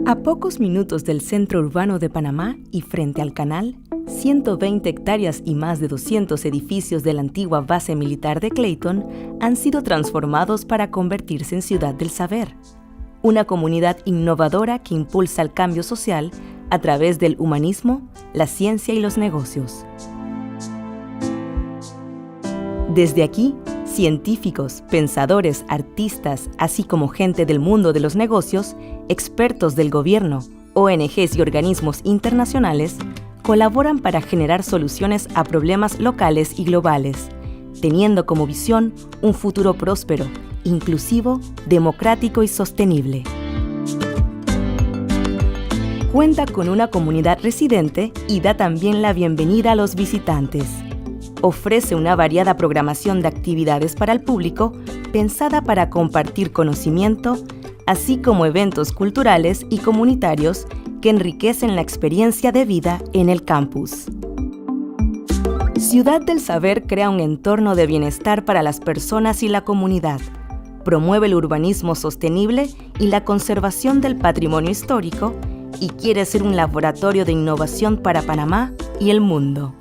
A pocos minutos del centro urbano de Panamá y frente al canal, 120 hectáreas y más de 200 edificios de la antigua base militar de Clayton han sido transformados para convertirse en Ciudad del Saber, una comunidad innovadora que impulsa el cambio social a través del humanismo, la ciencia y los negocios. Desde aquí, científicos, pensadores, artistas, así como gente del mundo de los negocios, expertos del gobierno, ONGs y organismos internacionales, colaboran para generar soluciones a problemas locales y globales, teniendo como visión un futuro próspero, inclusivo, democrático y sostenible. Cuenta con una comunidad residente y da también la bienvenida a los visitantes. Ofrece una variada programación de actividades para el público pensada para compartir conocimiento, así como eventos culturales y comunitarios que enriquecen la experiencia de vida en el campus. Ciudad del Saber crea un entorno de bienestar para las personas y la comunidad. Promueve el urbanismo sostenible y la conservación del patrimonio histórico y quiere ser un laboratorio de innovación para Panamá y el mundo.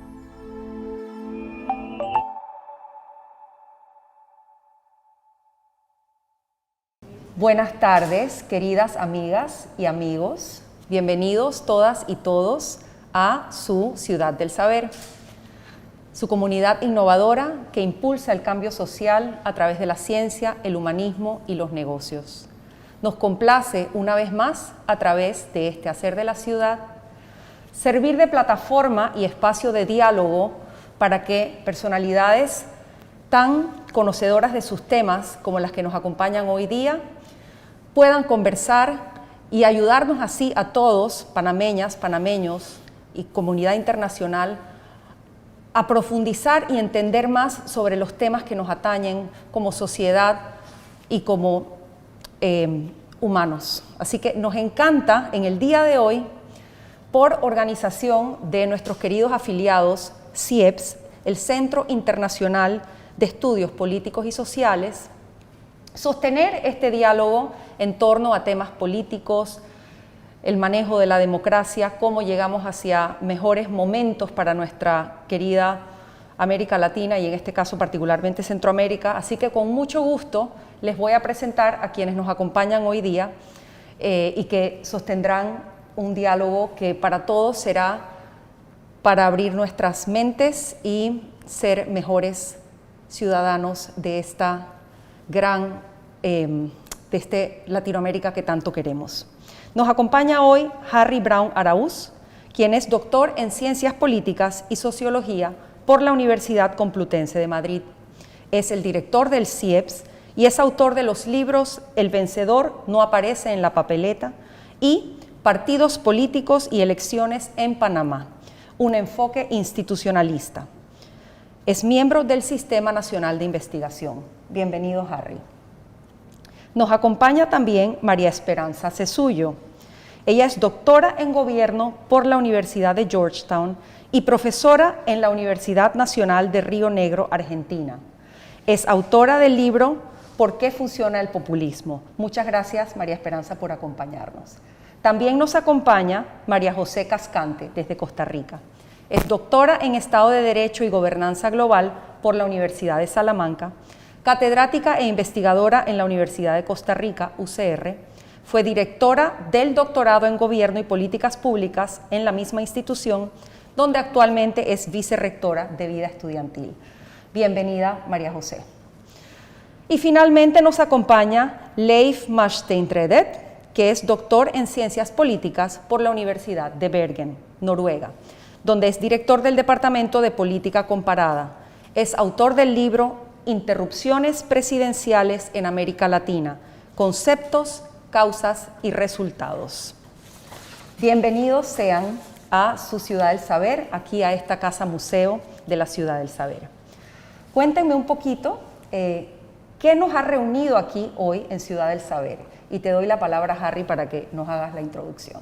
Buenas tardes, queridas amigas y amigos. Bienvenidos todas y todos a su Ciudad del Saber, su comunidad innovadora que impulsa el cambio social a través de la ciencia, el humanismo y los negocios. Nos complace una vez más, a través de este hacer de la ciudad, servir de plataforma y espacio de diálogo para que personalidades tan conocedoras de sus temas como las que nos acompañan hoy día puedan conversar y ayudarnos así a todos, panameñas, panameños y comunidad internacional, a profundizar y entender más sobre los temas que nos atañen como sociedad y como humanos. Así que nos encanta en el día de hoy, por organización de nuestros queridos afiliados CIEPS, el Centro Internacional de Estudios Políticos y Sociales, sostener este diálogo en torno a temas políticos, el manejo de la democracia, cómo llegamos hacia mejores momentos para nuestra querida América Latina y en este caso particularmente Centroamérica. Así que con mucho gusto les voy a presentar a quienes nos acompañan hoy día y que sostendrán un diálogo que para todos será para abrir nuestras mentes y ser mejores ciudadanos de esta gran, de este Latinoamérica que tanto queremos. Nos acompaña hoy Harry Brown Araúz, quien es doctor en Ciencias Políticas y Sociología por la Universidad Complutense de Madrid. Es el director del CIEPS y es autor de los libros El vencedor no aparece en la papeleta y Partidos políticos y elecciones en Panamá, un enfoque institucionalista. Es miembro del Sistema Nacional de Investigación. Bienvenido, Harry. Nos acompaña también María Esperanza Cesullo. Ella es doctora en Gobierno por la Universidad de Georgetown y profesora en la Universidad Nacional de Río Negro, Argentina. Es autora del libro ¿Por qué funciona el populismo? Muchas gracias, María Esperanza, por acompañarnos. También nos acompaña María José Cascante, desde Costa Rica. Es doctora en Estado de Derecho y Gobernanza Global por la Universidad de Salamanca, catedrática e investigadora en la Universidad de Costa Rica, UCR, fue directora del doctorado en Gobierno y Políticas Públicas en la misma institución, donde actualmente es vicerrectora de Vida Estudiantil. Bienvenida, María José. Y finalmente nos acompaña Leif Marsteintredet, que es doctor en Ciencias Políticas por la Universidad de Bergen, Noruega, donde es director del Departamento de Política Comparada. Es autor del libro Interrupciones presidenciales en América Latina, conceptos, causas y resultados. Bienvenidos sean a su Ciudad del Saber, aquí a esta casa museo de la Ciudad del Saber. Cuéntenme un poquito qué nos ha reunido aquí hoy en Ciudad del Saber. Y te doy la palabra, Harry, para que nos hagas la introducción.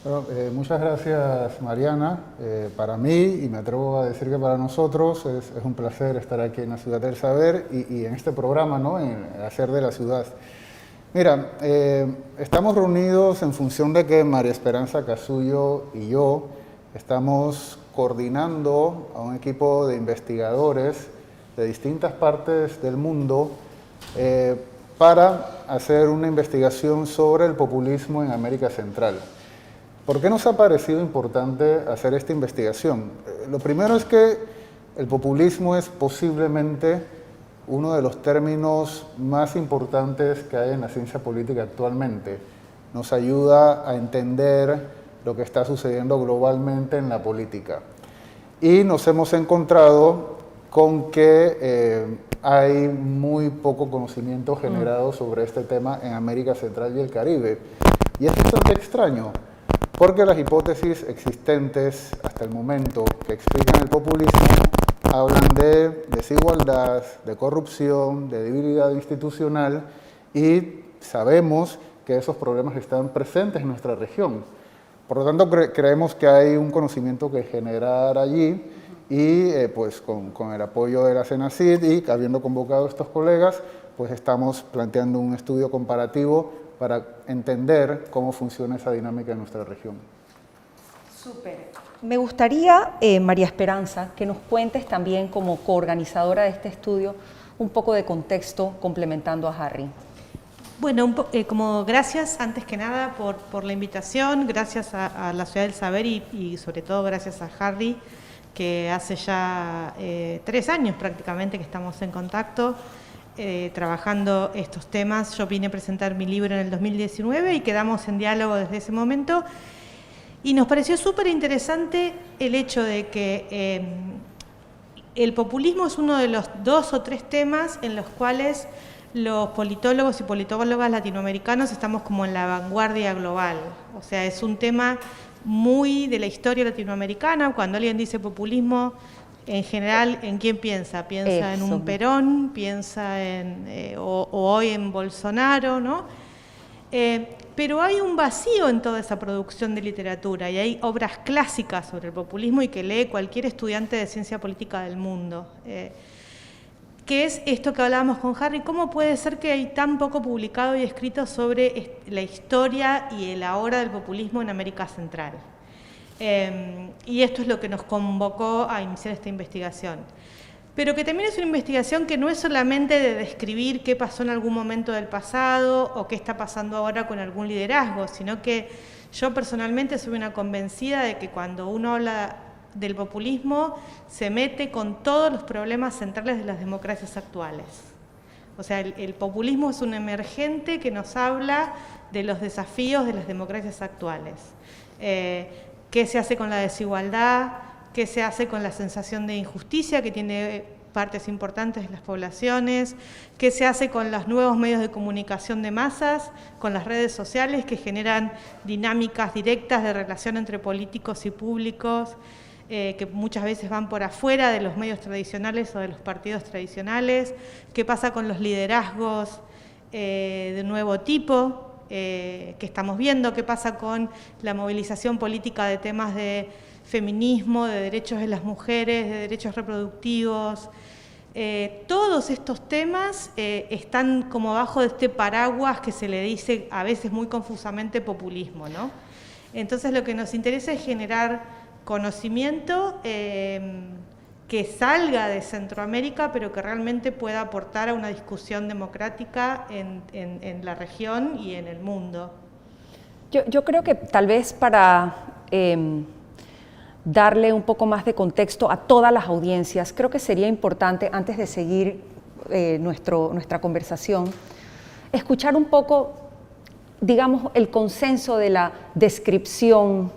Bueno, muchas gracias, Mariana. Para mí, y me atrevo a decir que para nosotros, es un placer estar aquí en la Ciudad del Saber y en este programa, ¿no?, en el hacer de la ciudad. Mira, estamos reunidos en función de que María Esperanza Casullo y yo estamos coordinando a un equipo de investigadores de distintas partes del mundo para hacer una investigación sobre el populismo en América Central. ¿Por qué nos ha parecido importante hacer esta investigación? Lo primero es que el populismo es posiblemente uno de los términos más importantes que hay en la ciencia política actualmente. Nos ayuda a entender lo que está sucediendo globalmente en la política. Y nos hemos encontrado con que hay muy poco conocimiento generado sobre este tema en América Central y el Caribe. Y es bastante extraño, porque las hipótesis existentes hasta el momento que explican el populismo hablan de desigualdad, de corrupción, de debilidad institucional, y sabemos que esos problemas están presentes en nuestra región. Por lo tanto, creemos que hay un conocimiento que generar allí, y pues con el apoyo de la CENACID y habiendo convocado a estos colegas, pues estamos planteando un estudio comparativo para entender cómo funciona esa dinámica en nuestra región. Súper. Me gustaría, María Esperanza, que nos cuentes también como coorganizadora de este estudio un poco de contexto complementando a Harry. Bueno, como gracias antes que nada por la invitación, gracias a la Ciudad del Saber y sobre todo gracias a Harry, que hace ya 3 años prácticamente que estamos en contacto, trabajando estos temas. Yo vine a presentar mi libro en el 2019 y quedamos en diálogo desde ese momento. Y nos pareció súper interesante el hecho de que el populismo es uno de los 2 o 3 temas en los cuales los politólogos y politólogas latinoamericanos estamos como en la vanguardia global. O sea, es un tema muy de la historia latinoamericana. Cuando alguien dice populismo, en general, ¿en quién piensa? Piensa en un Perón, piensa en, o hoy en Bolsonaro, ¿no? Pero hay un vacío en toda esa producción de literatura y hay obras clásicas sobre el populismo y que lee cualquier estudiante de ciencia política del mundo. ¿Qué es esto que hablábamos con Harry? ¿Cómo puede ser que hay tan poco publicado y escrito sobre la historia y el ahora del populismo en América Central? Y esto es lo que nos convocó a iniciar esta investigación. Pero que también es una investigación que no es solamente de describir qué pasó en algún momento del pasado o qué está pasando ahora con algún liderazgo, sino que yo personalmente soy una convencida de que cuando uno habla del populismo se mete con todos los problemas centrales de las democracias actuales. O sea, el populismo es un emergente que nos habla de los desafíos de las democracias actuales. ¿Qué se hace con la desigualdad? ¿Qué se hace con la sensación de injusticia que tiene partes importantes de las poblaciones? ¿Qué se hace con los nuevos medios de comunicación de masas, con las redes sociales que generan dinámicas directas de relación entre políticos y públicos, que muchas veces van por afuera de los medios tradicionales o de los partidos tradicionales? ¿Qué pasa con los liderazgos de nuevo tipo que estamos viendo? ¿Qué pasa con la movilización política de temas de feminismo, de derechos de las mujeres, de derechos reproductivos? Todos estos temas están como bajo de este paraguas que se le dice a veces muy confusamente populismo, ¿no? Entonces lo que nos interesa es generar conocimiento que salga de Centroamérica, pero que realmente pueda aportar a una discusión democrática en la región y en el mundo. Yo creo que tal vez para darle un poco más de contexto a todas las audiencias, creo que sería importante, antes de seguir nuestra conversación, escuchar un poco, digamos, el consenso de la descripción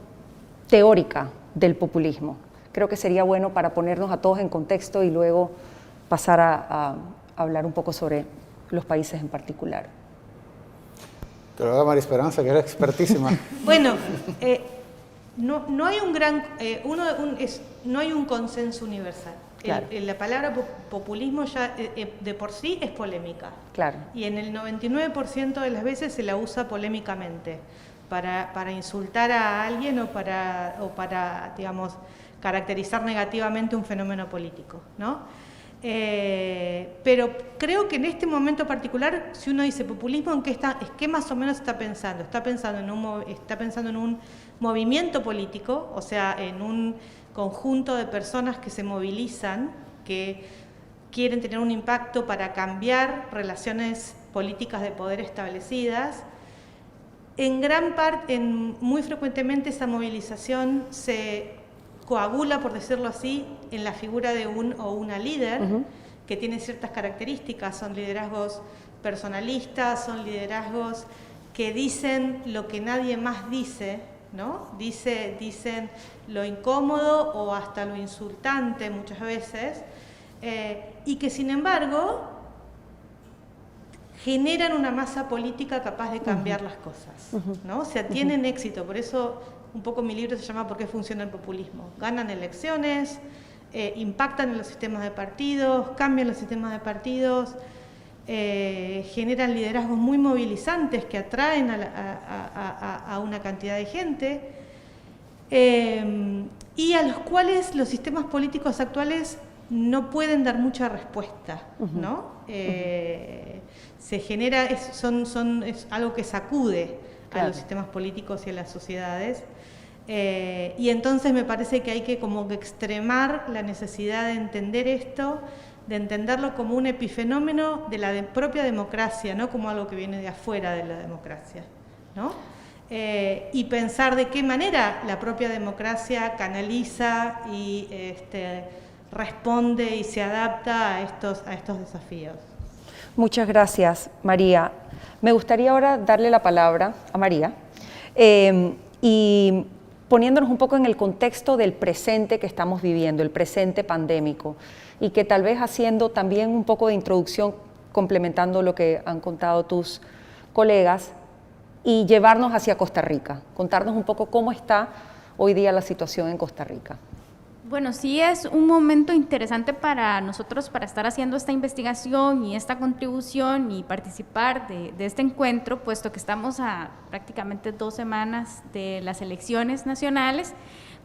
teórica del populismo. Creo que sería bueno para ponernos a todos en contexto y luego pasar a hablar un poco sobre los países en particular. Te lo haga María Esperanza, que era expertísima. Bueno, no hay un gran, no hay un consenso universal. Claro. La palabra populismo ya de por sí es polémica. Claro. Y en el 99% de las veces se la usa polémicamente para insultar a alguien o para, digamos, caracterizar negativamente un fenómeno político, ¿no? Pero creo que en este momento particular, si uno dice populismo, ¿en qué más o menos está pensando? Está pensando en un movimiento político, o sea, en un conjunto de personas que se movilizan, que quieren tener un impacto para cambiar relaciones políticas de poder establecidas. Muy frecuentemente esa movilización se coagula, por decirlo así, en la figura de un o una líder, que tiene ciertas características. Son liderazgos personalistas, son liderazgos que dicen lo que nadie más dice, ¿no? Dicen lo incómodo o hasta lo insultante muchas veces, y que sin embargo generan una masa política capaz de cambiar las cosas, ¿no? O sea, tienen éxito. Por eso un poco mi libro se llama ¿Por qué funciona el populismo? Ganan elecciones, impactan en los sistemas de partidos, cambian los sistemas de partidos, generan liderazgos muy movilizantes que atraen a una cantidad de gente, y a los cuales los sistemas políticos actuales no pueden dar mucha respuesta, ¿no? Se genera, es algo que sacude a los sistemas políticos y a las sociedades, y entonces me parece que hay que como que extremar la necesidad de entender esto, de entenderlo como un epifenómeno de la propia democracia, no como algo que viene de afuera de la democracia, ¿no? Y pensar de qué manera la propia democracia canaliza y responde y se adapta a estos desafíos. Muchas gracias, María. Me gustaría ahora darle la palabra a María, y poniéndonos un poco en el contexto del presente que estamos viviendo, el presente pandémico, y que tal vez haciendo también un poco de introducción, complementando lo que han contado tus colegas, y llevarnos hacia Costa Rica, contarnos un poco cómo está hoy día la situación en Costa Rica. Bueno, sí es un momento interesante para nosotros para estar haciendo esta investigación y esta contribución y participar de este encuentro, puesto que estamos a prácticamente 2 semanas de las elecciones nacionales.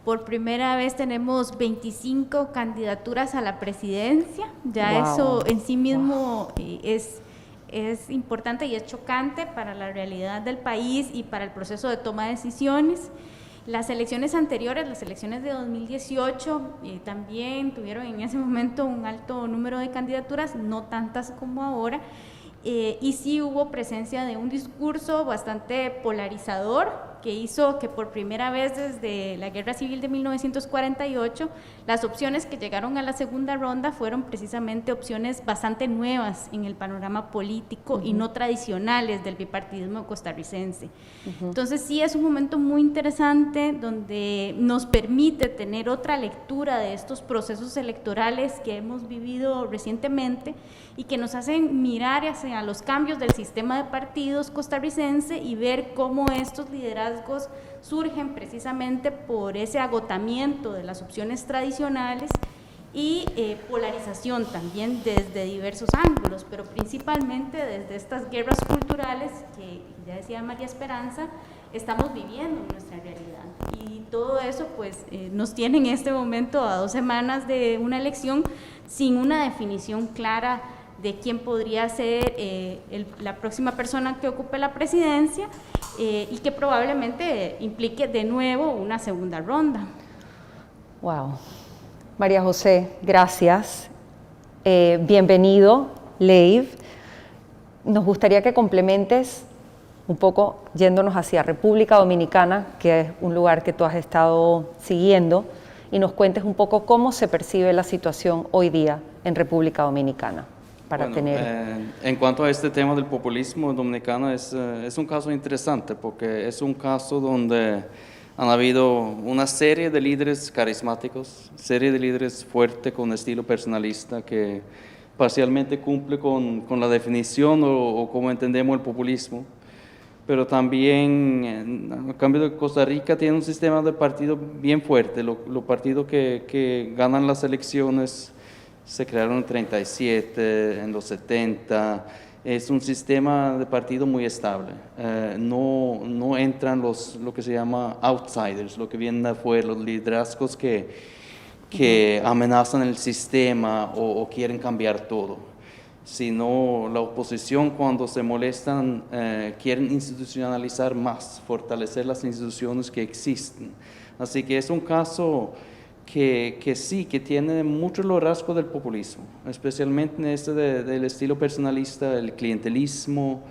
Por primera vez tenemos 25 candidaturas a la presidencia, ya eso en sí mismo es importante y es chocante para la realidad del país y para el proceso de toma de decisiones. Las elecciones anteriores, las elecciones de 2018, también tuvieron en ese momento un alto número de candidaturas, no tantas como ahora, y sí hubo presencia de un discurso bastante polarizador que hizo que por primera vez desde la Guerra Civil de 1948 las opciones que llegaron a la segunda ronda fueron precisamente opciones bastante nuevas en el panorama político y no tradicionales del bipartidismo costarricense. Entonces sí es un momento muy interesante donde nos permite tener otra lectura de estos procesos electorales que hemos vivido recientemente y que nos hacen mirar hacia los cambios del sistema de partidos costarricense y ver cómo estos liderazgos surgen precisamente por ese agotamiento de las opciones tradicionales y polarización también desde diversos ángulos, pero principalmente desde estas guerras culturales que ya decía María Esperanza, estamos viviendo en nuestra realidad. Y todo eso pues nos tiene en este momento a 2 semanas de una elección sin una definición clara de quién podría ser la próxima persona que ocupe la presidencia y que probablemente implique de nuevo una segunda ronda. Wow. María José, gracias. Bienvenido, Leiv. Nos gustaría que complementes un poco yéndonos hacia República Dominicana, que es un lugar que tú has estado siguiendo, y nos cuentes un poco cómo se percibe la situación hoy día en República Dominicana. En cuanto a este tema del populismo dominicano, es un caso interesante porque es un caso donde han habido una serie de líderes carismáticos, serie de líderes fuertes con estilo personalista que parcialmente cumple con la definición o como entendemos el populismo, pero también, a cambio de Costa Rica, tiene un sistema de partido bien fuerte. Los partidos que ganan las elecciones se crearon en 37, en los 70, es un sistema de partido muy estable. No entran lo que se llama outsiders, lo que vienen de afuera, los liderazgos que que amenazan el sistema o quieren cambiar todo, sino la oposición cuando se molestan quieren institucionalizar más, fortalecer las instituciones que existen. Así que es un caso que sí, que tiene mucho los rasgos del populismo, especialmente en del estilo personalista, el clientelismo,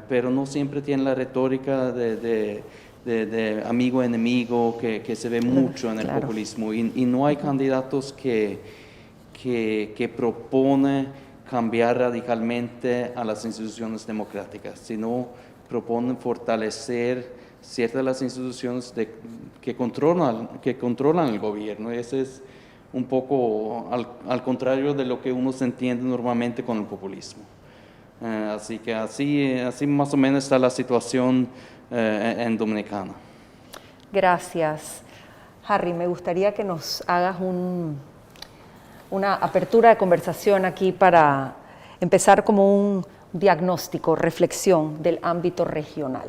pero no siempre tiene la retórica de amigo-enemigo que se ve mucho en el populismo, y no hay candidatos que propone cambiar radicalmente a las instituciones democráticas, sino proponen fortalecer ciertas de las instituciones que controlan el gobierno. Ese es un poco al contrario de lo que uno se entiende normalmente con el populismo. Así que así más o menos está la situación en Dominicana. Gracias. Harry, me gustaría que nos hagas una apertura de conversación aquí para empezar como un diagnóstico, reflexión del ámbito regional.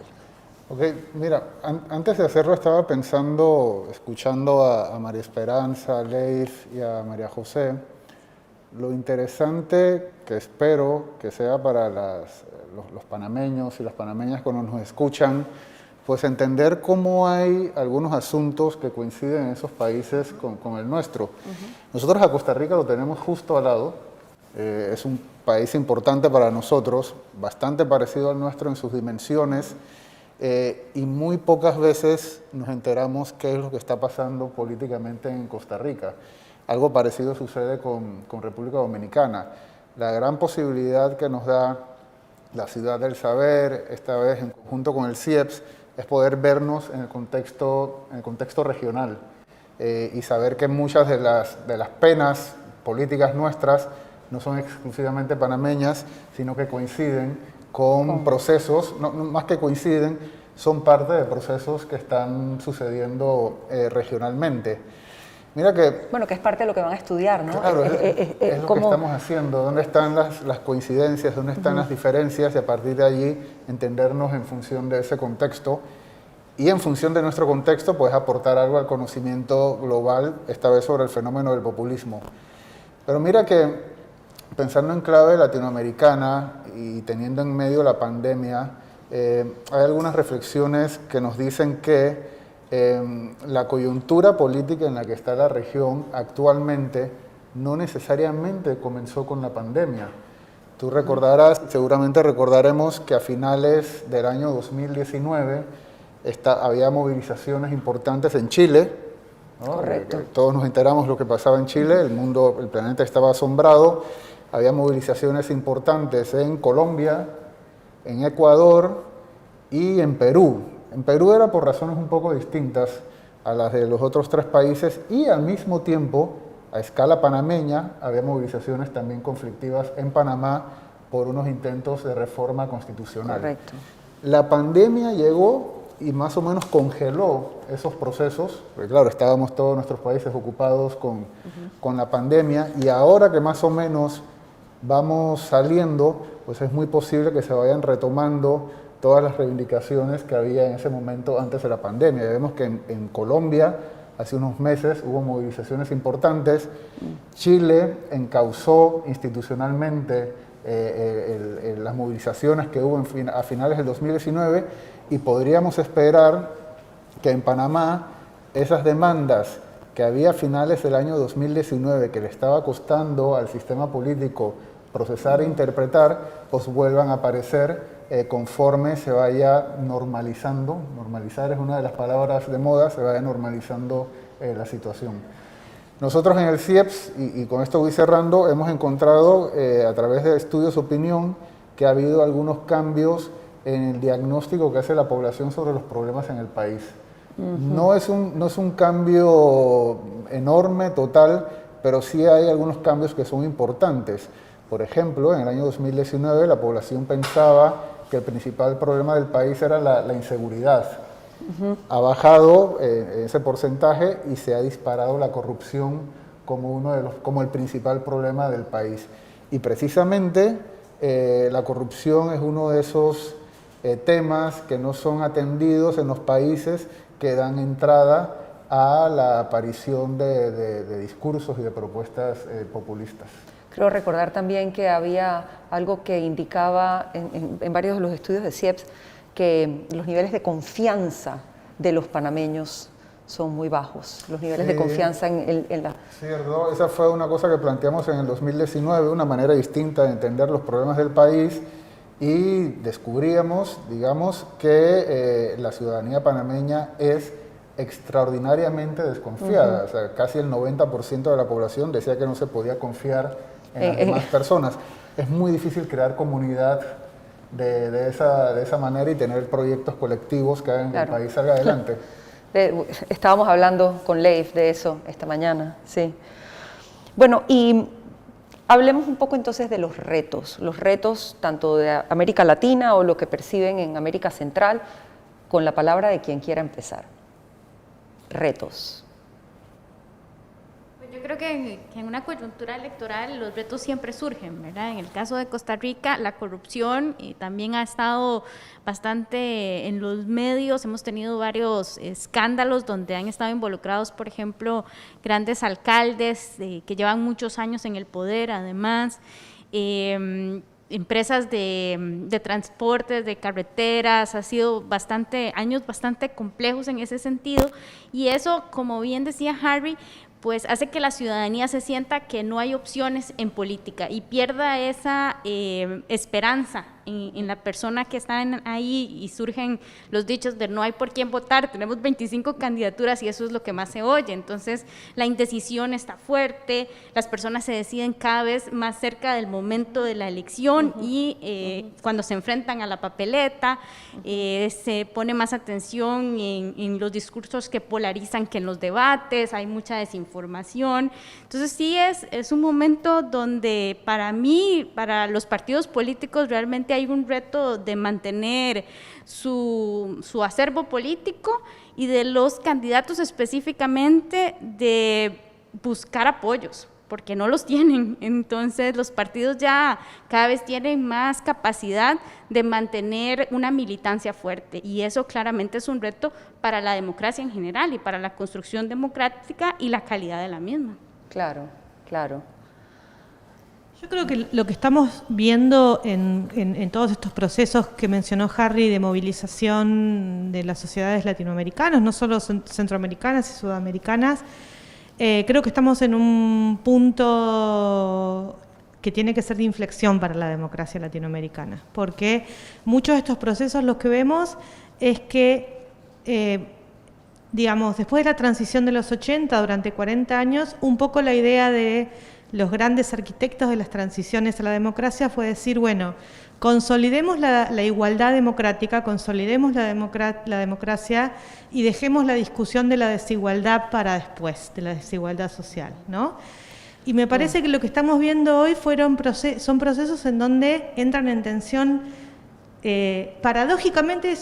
Ok, mira, antes de hacerlo estaba pensando, escuchando a María Esperanza, a Leif y a María José, lo interesante que espero que sea para los panameños y las panameñas cuando nos escuchan, pues entender cómo hay algunos asuntos que coinciden en esos países con el nuestro. Nosotros a Costa Rica lo tenemos justo al lado, es un país importante para nosotros, bastante parecido al nuestro en sus dimensiones, y muy pocas veces nos enteramos qué es lo que está pasando políticamente en Costa Rica. Algo parecido sucede con República Dominicana. La gran posibilidad que nos da la Ciudad del Saber, esta vez en conjunto con el CIEPS, es poder vernos en el contexto regional y saber que muchas de las penas políticas nuestras no son exclusivamente panameñas, sino que coinciden con procesos, no, más que coinciden, son parte de procesos que están sucediendo regionalmente. Mira que... Bueno, que es parte de lo que van a estudiar, ¿no? Claro, es lo que estamos haciendo, dónde están las coincidencias, dónde están las diferencias, y a partir de allí entendernos en función de ese contexto, y en función de nuestro contexto, pues aportar algo al conocimiento global, esta vez sobre el fenómeno del populismo. Pero mira que, pensando en clave latinoamericana y teniendo en medio la pandemia, hay algunas reflexiones que nos dicen que la coyuntura política en la que está la región actualmente no necesariamente comenzó con la pandemia. Tú recordarás, seguramente recordaremos que a finales del año 2019 había movilizaciones importantes en Chile, ¿no? Correcto. Todos nos enteramos de lo que pasaba en Chile, el planeta estaba asombrado. Había movilizaciones importantes en Colombia, en Ecuador y en Perú. En Perú era por razones un poco distintas a las de los otros tres países, y al mismo tiempo, a escala panameña, había movilizaciones también conflictivas en Panamá por unos intentos de reforma constitucional. Correcto. La pandemia llegó y más o menos congeló esos procesos, porque claro, estábamos todos nuestros países ocupados con la pandemia, y ahora que más o menos vamos saliendo, pues es muy posible que se vayan retomando todas las reivindicaciones que había en ese momento antes de la pandemia. Ya vemos que en Colombia hace unos meses hubo movilizaciones importantes. Chile encauzó institucionalmente las movilizaciones que hubo a finales del 2019, y podríamos esperar que en Panamá esas demandas que había a finales del año 2019 que le estaba costando al sistema político procesar e interpretar, pues vuelvan a aparecer conforme se vaya normalizando. Normalizar es una de las palabras de moda, se vaya normalizando la situación. Nosotros en el CIEPS, y con esto voy cerrando, hemos encontrado a través de estudios de opinión que ha habido algunos cambios en el diagnóstico que hace la población sobre los problemas en el país. No es un cambio enorme, total, pero sí hay algunos cambios que son importantes. Por ejemplo, en el año 2019 la población pensaba que el principal problema del país era la inseguridad. Ha bajado ese porcentaje y se ha disparado la corrupción como el principal problema del país. Y precisamente la corrupción es uno de esos temas que no son atendidos en los países que dan entrada a la aparición de discursos y de propuestas populistas. Creo recordar también que había algo que indicaba en varios de los estudios de CIEPS que los niveles de confianza de los panameños son muy bajos, los niveles de confianza en la... Cierto, esa fue una cosa que planteamos en el 2019, una manera distinta de entender los problemas del país, y descubríamos, digamos, que la ciudadanía panameña es extraordinariamente desconfiada. O sea, casi el 90% de la población decía que no se podía confiar en las demás personas. Es muy difícil crear comunidad de esa manera y tener proyectos colectivos que hagan que el país salga adelante. Estábamos hablando con Leif de eso esta mañana, sí. Bueno, y hablemos un poco entonces de los retos tanto de América Latina o lo que perciben en América Central, con la palabra de quien quiera empezar. Retos. Yo creo que en una coyuntura electoral los retos siempre surgen, ¿verdad? En el caso de Costa Rica, la corrupción también ha estado bastante en los medios. Hemos tenido varios escándalos donde han estado involucrados, por ejemplo, grandes alcaldes que llevan muchos años en el poder, además. Empresas de transportes, de carreteras, ha sido años bastante complejos en ese sentido, y eso, como bien decía Harry, pues hace que la ciudadanía se sienta que no hay opciones en política y pierda esa esperanza en la persona que está ahí, y surgen los dichos de no hay por quién votar, tenemos 25 candidaturas y eso es lo que más se oye. Entonces la indecisión está fuerte, las personas se deciden cada vez más cerca del momento de la elección y cuando se enfrentan a la papeleta se pone más atención en los discursos que polarizan que en los debates, hay mucha desinformación. Entonces sí es un momento donde para mí, para los partidos políticos, realmente hay un reto de mantener su acervo político, y de los candidatos específicamente de buscar apoyos, porque no los tienen. Entonces los partidos ya cada vez tienen más capacidad de mantener una militancia fuerte, y eso claramente es un reto para la democracia en general y para la construcción democrática y la calidad de la misma. Claro, claro. Yo creo que lo que estamos viendo en todos estos procesos que mencionó Harry de movilización de las sociedades latinoamericanas, no solo centroamericanas y sudamericanas, creo que estamos en un punto que tiene que ser de inflexión para la democracia latinoamericana, porque muchos de estos procesos lo que vemos es que, digamos, después de la transición de los 80, durante 40 años, un poco la idea de los grandes arquitectos de las transiciones a la democracia fue decir, bueno, consolidemos la igualdad democrática, consolidemos la democracia y dejemos la discusión de la desigualdad para después, de la desigualdad social, ¿no? Y me parece que lo que estamos viendo hoy son procesos en donde entran en tensión. Paradójicamente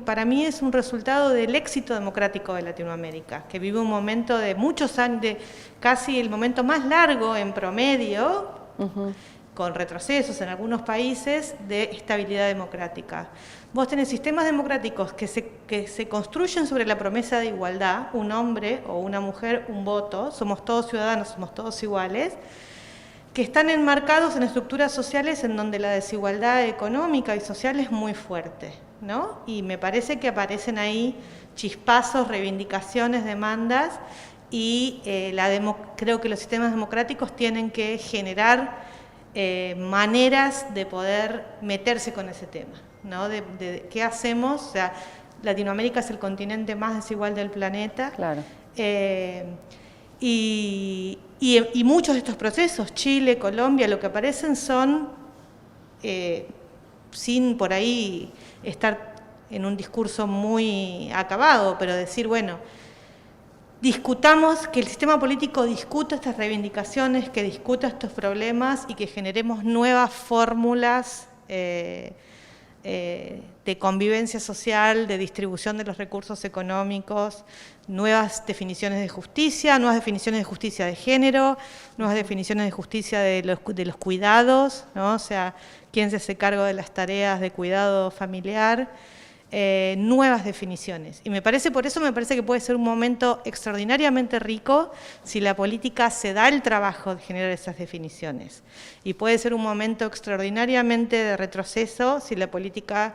para mí es un resultado del éxito democrático de Latinoamérica, que vive un momento de muchos años, de casi el momento más largo en promedio, con retrocesos en algunos países, de estabilidad democrática. Vos tenés sistemas democráticos que se construyen sobre la promesa de igualdad, un hombre o una mujer, un voto, somos todos ciudadanos, somos todos iguales, que están enmarcados en estructuras sociales en donde la desigualdad económica y social es muy fuerte, ¿no? Y me parece que aparecen ahí chispazos, reivindicaciones, demandas, y creo que los sistemas democráticos tienen que generar maneras de poder meterse con ese tema, ¿no? De qué hacemos. O sea, Latinoamérica es el continente más desigual del planeta. Claro. Y muchos de estos procesos, Chile, Colombia, lo que aparecen son, sin por ahí estar en un discurso muy acabado, pero decir, bueno, discutamos, que el sistema político discuta estas reivindicaciones, que discuta estos problemas y que generemos nuevas fórmulas de convivencia social, de distribución de los recursos económicos, nuevas definiciones de justicia de género, nuevas definiciones de justicia de los cuidados, ¿no? O sea, quién se hace cargo de las tareas de cuidado familiar, nuevas definiciones. Y por eso me parece que puede ser un momento extraordinariamente rico si la política se da el trabajo de generar esas definiciones. Y puede ser un momento extraordinariamente de retroceso si la política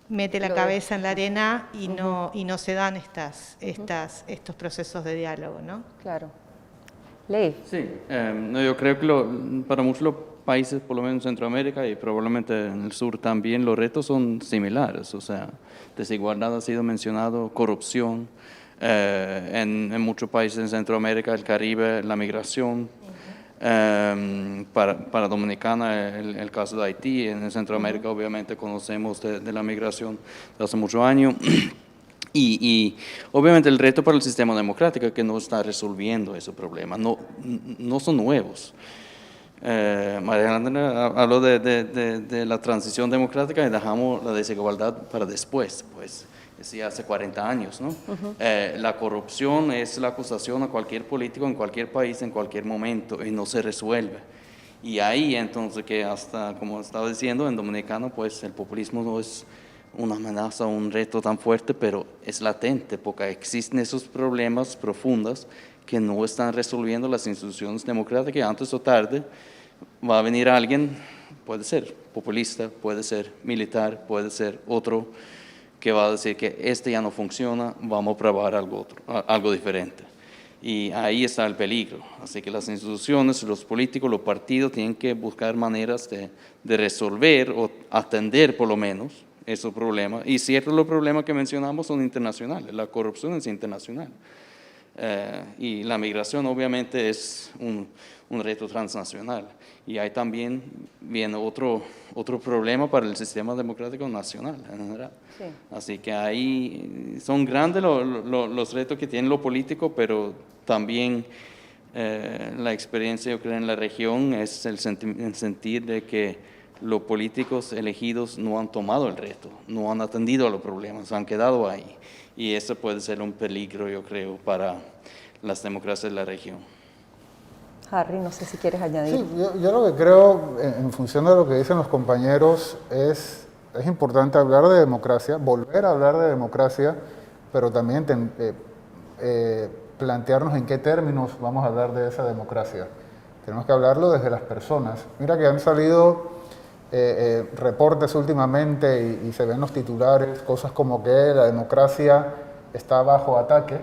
mete la cabeza en la arena y no se dan estos procesos de diálogo, ¿no? Claro. Leif. Sí, no, yo creo que para muchos los países, por lo menos en Centroamérica y probablemente en el sur también, los retos son similares. O sea, desigualdad ha sido mencionado, corrupción, en muchos países en Centroamérica, el Caribe, la migración. Para Dominicana, el caso de Haití, en Centroamérica obviamente conocemos de la migración de hace muchos años. Y obviamente el reto para el sistema democrático que no está resolviendo ese problema, no son nuevos. María Alejandra habló de la transición democrática y dejamos la desigualdad para después, pues decía hace 40 años, ¿no? La corrupción es la acusación a cualquier político en cualquier país, en cualquier momento, y no se resuelve. Y ahí entonces que hasta, como estaba diciendo, en Dominicano, pues el populismo no es una amenaza, un reto tan fuerte, pero es latente, porque existen esos problemas profundos que no están resolviendo las instituciones democráticas, y antes o tarde va a venir alguien, puede ser populista, puede ser militar, puede ser otro, que va a decir que este ya no funciona, vamos a probar algo diferente. Y ahí está el peligro. Así que las instituciones, los políticos, los partidos tienen que buscar maneras de resolver o atender por lo menos esos problemas. Y ciertos los problemas que mencionamos son internacionales, la corrupción es internacional. Y la migración obviamente es un reto transnacional. Y hay también viene otro problema para el sistema democrático nacional en general. Sí. Así que ahí son grandes los retos que tienen los políticos, pero también la experiencia, yo creo, en la región es el sentir de que los políticos elegidos no han tomado el reto, no han atendido a los problemas, han quedado ahí. Y eso puede ser un peligro, yo creo, para las democracias de la región. Harry, no sé si quieres añadir. Sí, yo lo que creo, en función de lo que dicen los compañeros, es importante hablar de democracia, volver a hablar de democracia, pero también plantearnos en qué términos vamos a hablar de esa democracia. Tenemos que hablarlo desde las personas. Mira que han salido reportes últimamente y se ven los titulares, cosas como que la democracia está bajo ataque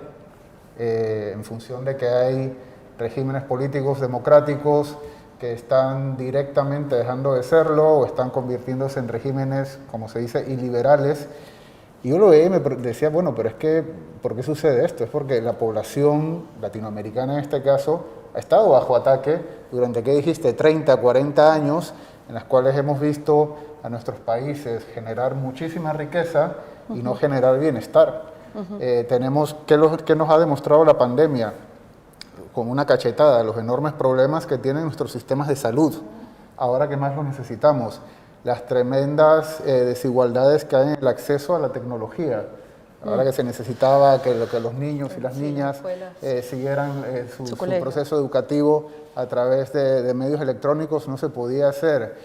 en función de que hay regímenes políticos democráticos que están directamente dejando de serlo o están convirtiéndose en regímenes, como se dice, iliberales. Y yo lo veía y me decía, bueno, pero es que, ¿por qué sucede esto? Es porque la población latinoamericana en este caso ha estado bajo ataque durante, ¿qué dijiste?, 30, 40 años, en las cuales hemos visto a nuestros países generar muchísima riqueza y no generar bienestar. Tenemos, ¿qué nos ha demostrado la pandemia? Con una cachetada, los enormes problemas que tienen nuestros sistemas de salud, ahora que más lo necesitamos, las tremendas desigualdades que hay en el acceso a la tecnología, ahora que se necesitaba que los niños y las niñas siguieran su proceso educativo a través de medios electrónicos, no se podía hacer,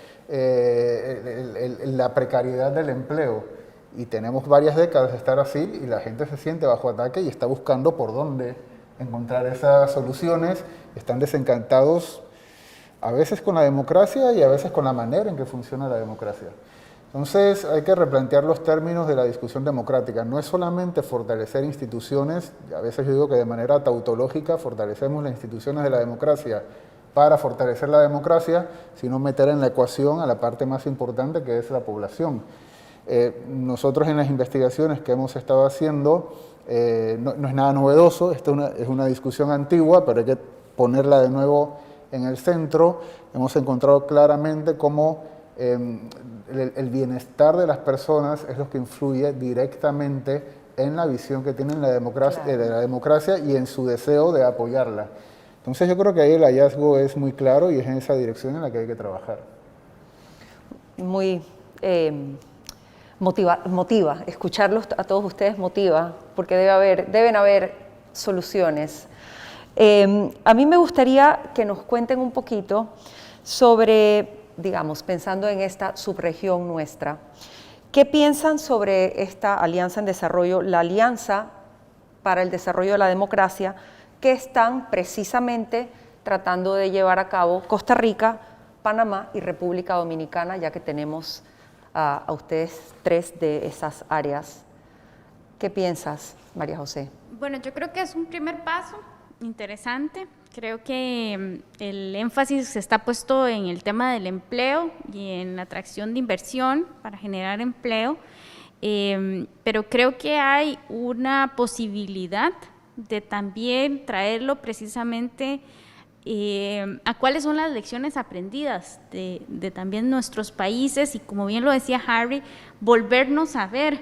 la precariedad del empleo, y tenemos varias décadas de estar así y la gente se siente bajo ataque y está buscando por dónde encontrar esas soluciones, están desencantados a veces con la democracia y a veces con la manera en que funciona la democracia. Entonces hay que replantear los términos de la discusión democrática. No es solamente fortalecer instituciones, a veces yo digo que de manera tautológica fortalecemos las instituciones de la democracia para fortalecer la democracia, sino meter en la ecuación a la parte más importante que es la población. Nosotros en las investigaciones que hemos estado haciendo, no es nada novedoso, esta es una discusión antigua, pero hay que ponerla de nuevo en el centro. Hemos encontrado claramente cómo el bienestar de las personas es lo que influye directamente en la visión que tienen de la democracia y en su deseo de apoyarla. Entonces yo creo que ahí el hallazgo es muy claro y es en esa dirección en la que hay que trabajar. Muy motiva, escucharlos a todos ustedes motiva, porque deben haber soluciones. A mí me gustaría que nos cuenten un poquito sobre, digamos, pensando en esta subregión nuestra, ¿Qué piensan sobre esta alianza en desarrollo, la Alianza para el Desarrollo de la Democracia, que están precisamente tratando de llevar a cabo Costa Rica, Panamá y República Dominicana, ya que tenemos a ustedes tres de esas áreas? ¿Qué piensas, María José? Bueno, yo creo que es un primer paso interesante. Creo que el énfasis está puesto en el tema del empleo y en la atracción de inversión para generar empleo, pero creo que hay una posibilidad de también traerlo precisamente a cuáles son las lecciones aprendidas de también nuestros países y, como bien lo decía Harry, volvernos a ver,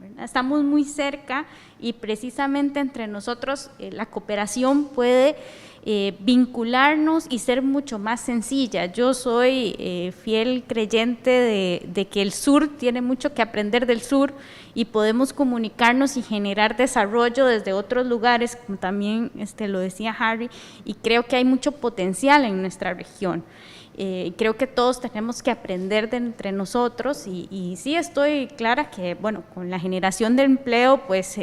¿verdad? Estamos muy cerca y precisamente entre nosotros la cooperación puede vincularnos y ser mucho más sencilla. Yo soy fiel creyente de que el sur tiene mucho que aprender del sur y podemos comunicarnos y generar desarrollo desde otros lugares, como también lo decía Harry, y creo que hay mucho potencial en nuestra región. Creo que todos tenemos que aprender de entre nosotros y sí estoy clara que, bueno, con la generación de empleo, pues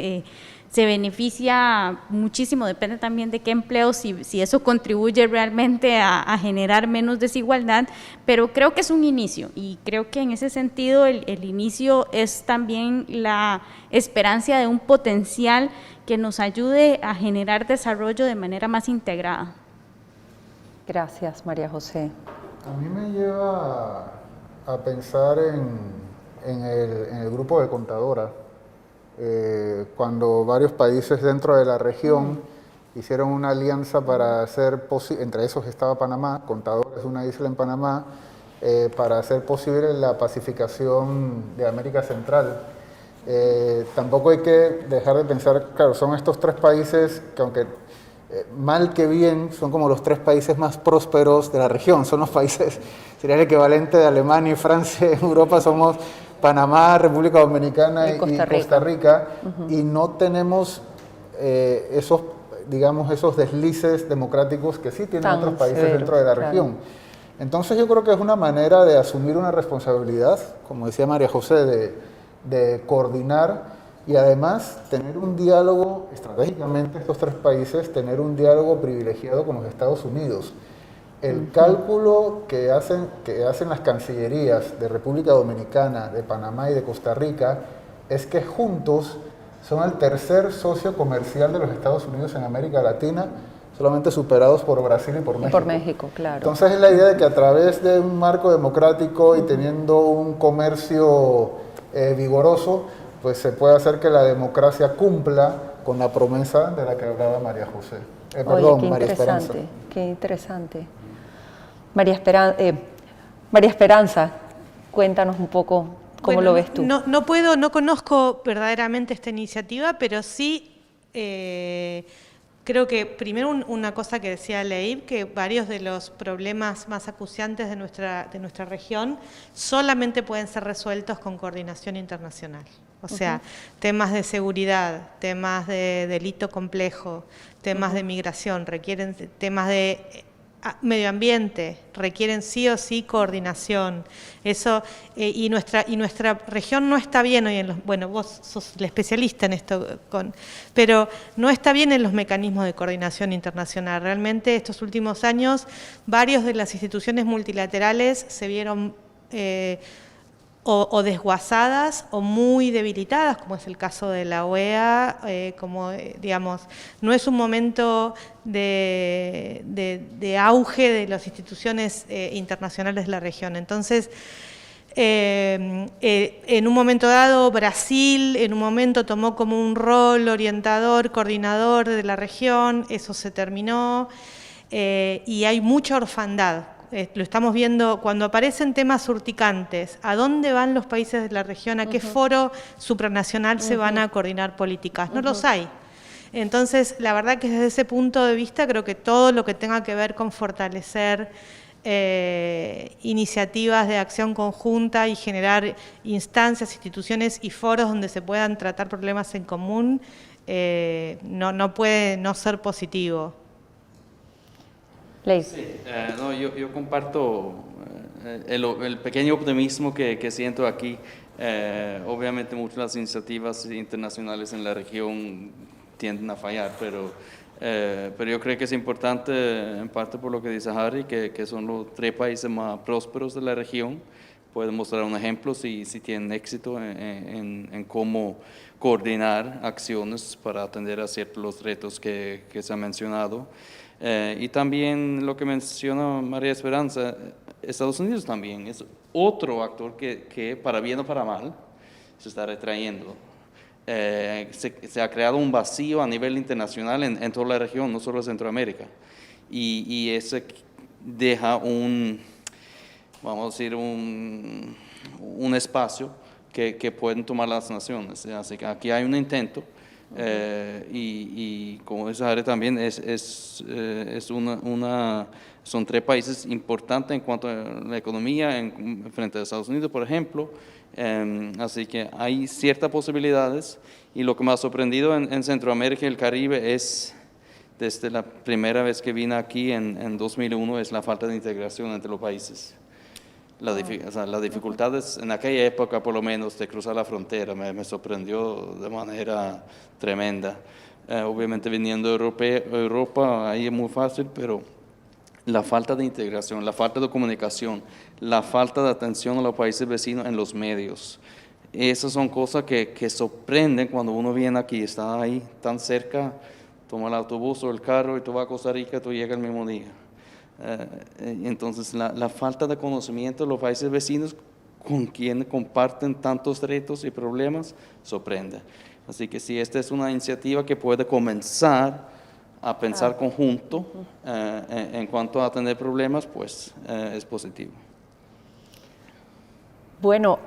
se beneficia muchísimo, depende también de qué empleo, si eso contribuye realmente a generar menos desigualdad, pero creo que es un inicio y creo que en ese sentido el inicio es también la esperanza de un potencial que nos ayude a generar desarrollo de manera más integrada. Gracias, María José. A mí me lleva a pensar en el grupo de Contadora, cuando varios países dentro de la región hicieron una alianza para hacer posible, entre esos estaba Panamá, Contadora es una isla en Panamá, para hacer posible la pacificación de América Central. Tampoco hay que dejar de pensar, claro, son estos tres países que, aunque mal que bien, son como los tres países más prósperos de la región, son los países, sería el equivalente de Alemania y Francia en Europa, somos Panamá, República Dominicana y Costa Rica, y no tenemos esos deslices democráticos que sí tienen otros países dentro de la región. Entonces yo creo que es una manera de asumir una responsabilidad, como decía María José, de coordinar y además tener un diálogo, estratégicamente estos tres países, tener un diálogo privilegiado con los Estados Unidos. El cálculo que hacen las cancillerías de República Dominicana, de Panamá y de Costa Rica es que juntos son el tercer socio comercial de los Estados Unidos en América Latina, solamente superados por Brasil y por México. Por México, claro. Entonces es la idea de que a través de un marco democrático y teniendo un comercio vigoroso, pues se puede hacer que la democracia cumpla con la promesa de la que hablaba María José. Perdón, María Esperanza. Qué interesante. María Esperanza, cuéntanos un poco cómo lo ves tú. No conozco verdaderamente esta iniciativa, pero sí creo que primero una cosa que decía Leib, que varios de los problemas más acuciantes de nuestra región solamente pueden ser resueltos con coordinación internacional. O sea, temas de seguridad, temas de delito complejo, temas de migración, requieren temas de medio ambiente, requieren sí o sí coordinación. Eso, y nuestra región no está bien hoy bueno, vos sos el especialista en esto, pero no está bien en los mecanismos de coordinación internacional. Realmente estos últimos años varios de las instituciones multilaterales se vieron o desguazadas o muy debilitadas, como es el caso de la OEA, digamos, no es un momento de auge de las instituciones internacionales de la región. Entonces, en un momento dado, Brasil en un momento tomó como un rol orientador, coordinador de la región, eso se terminó, y hay mucha orfandad. Lo estamos viendo cuando aparecen temas urticantes. ¿A dónde van los países de la región? ¿A qué foro supranacional se van a coordinar políticas? No los hay. Entonces, la verdad que desde ese punto de vista creo que todo lo que tenga que ver con fortalecer iniciativas de acción conjunta y generar instancias, instituciones y foros donde se puedan tratar problemas en común no puede no ser positivo. Ley. Sí, yo comparto el pequeño optimismo que siento aquí. Obviamente muchas de las iniciativas internacionales en la región tienden a fallar, pero yo creo que es importante, en parte por lo que dice Harry, que son los 3 países más prósperos de la región. Pueden mostrar un ejemplo si tienen éxito en cómo coordinar acciones para atender a ciertos los retos que se han mencionado. Y también lo que menciona María Esperanza, Estados Unidos también es otro actor que para bien o para mal se está retrayendo. Se ha creado un vacío a nivel internacional en toda la región, no solo en Centroamérica, y ese deja vamos a decir, un espacio que pueden tomar las naciones. Así que aquí hay un intento, y como dice Harry también, son 3 países importantes en cuanto a la economía frente a Estados Unidos, por ejemplo. Así que hay ciertas posibilidades, y lo que me ha sorprendido en Centroamérica y el Caribe es, desde la primera vez que vine aquí en 2001, es la falta de integración entre los países. Las dificultades en aquella época, por lo menos, de cruzar la frontera, me sorprendió de manera tremenda. Obviamente viniendo de Europa, ahí es muy fácil, pero la falta de integración, la falta de comunicación, la falta de atención a los países vecinos en los medios, esas son cosas que sorprenden cuando uno viene aquí, está ahí tan cerca, toma el autobús o el carro y tú vas a Costa Rica, tú llegas el mismo día. Entonces la falta de conocimiento de los países vecinos con quienes comparten tantos retos y problemas sorprende. Así que si esta es una iniciativa que puede comenzar a pensar conjunto en cuanto a tener problemas, pues es positivo. Bueno,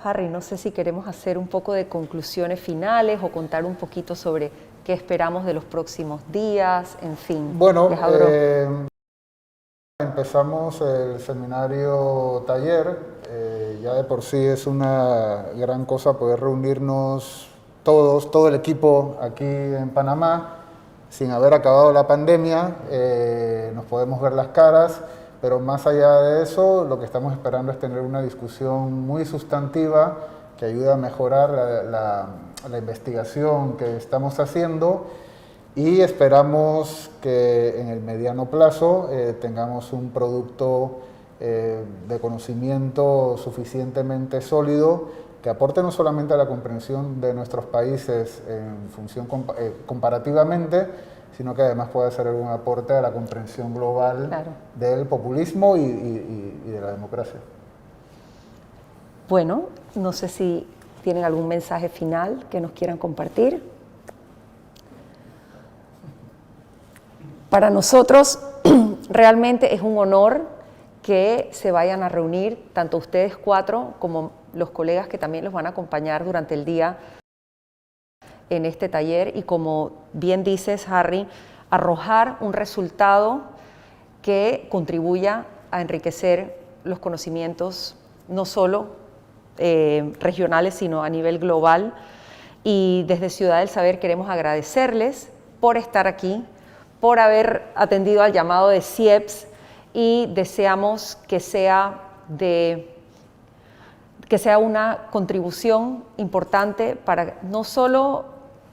Harry, no sé si queremos hacer un poco de conclusiones finales o contar un poquito sobre qué esperamos de los próximos días, en fin. Bueno, empezamos el seminario taller. Ya de por sí es una gran cosa poder reunirnos todo el equipo aquí en Panamá, sin haber acabado la pandemia. Nos podemos ver las caras, pero más allá de eso, lo que estamos esperando es tener una discusión muy sustantiva que ayude a mejorar la investigación que estamos haciendo, y esperamos que en el mediano plazo tengamos un producto de conocimiento suficientemente sólido que aporte no solamente a la comprensión de nuestros países en función comparativamente, sino que además pueda ser un aporte a la comprensión global del populismo y de la democracia. Bueno, no sé si tienen algún mensaje final que nos quieran compartir. Para nosotros realmente es un honor que se vayan a reunir, tanto ustedes 4 como los colegas que también los van a acompañar durante el día en este taller, y como bien dices, Harry, arrojar un resultado que contribuya a enriquecer los conocimientos no solo regionales, sino a nivel global. Y desde Ciudad del Saber queremos agradecerles por estar aquí, por haber atendido al llamado de CIEPS, y deseamos que sea una contribución importante para no solo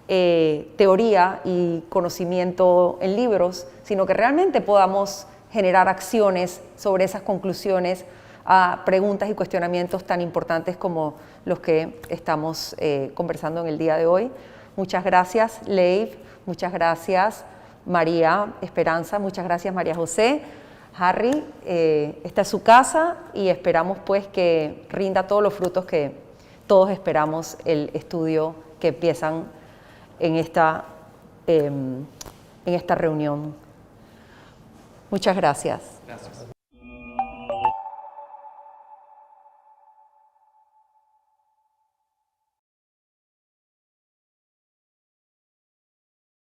teoría y conocimiento en libros, sino que realmente podamos generar acciones sobre esas conclusiones a preguntas y cuestionamientos tan importantes como los que estamos conversando en el día de hoy. Muchas gracias, Leif, muchas gracias, María Esperanza, muchas gracias, María José. Harry, esta es su casa y esperamos pues que rinda todos los frutos que todos esperamos el estudio que empiezan en esta reunión. Muchas gracias. Gracias.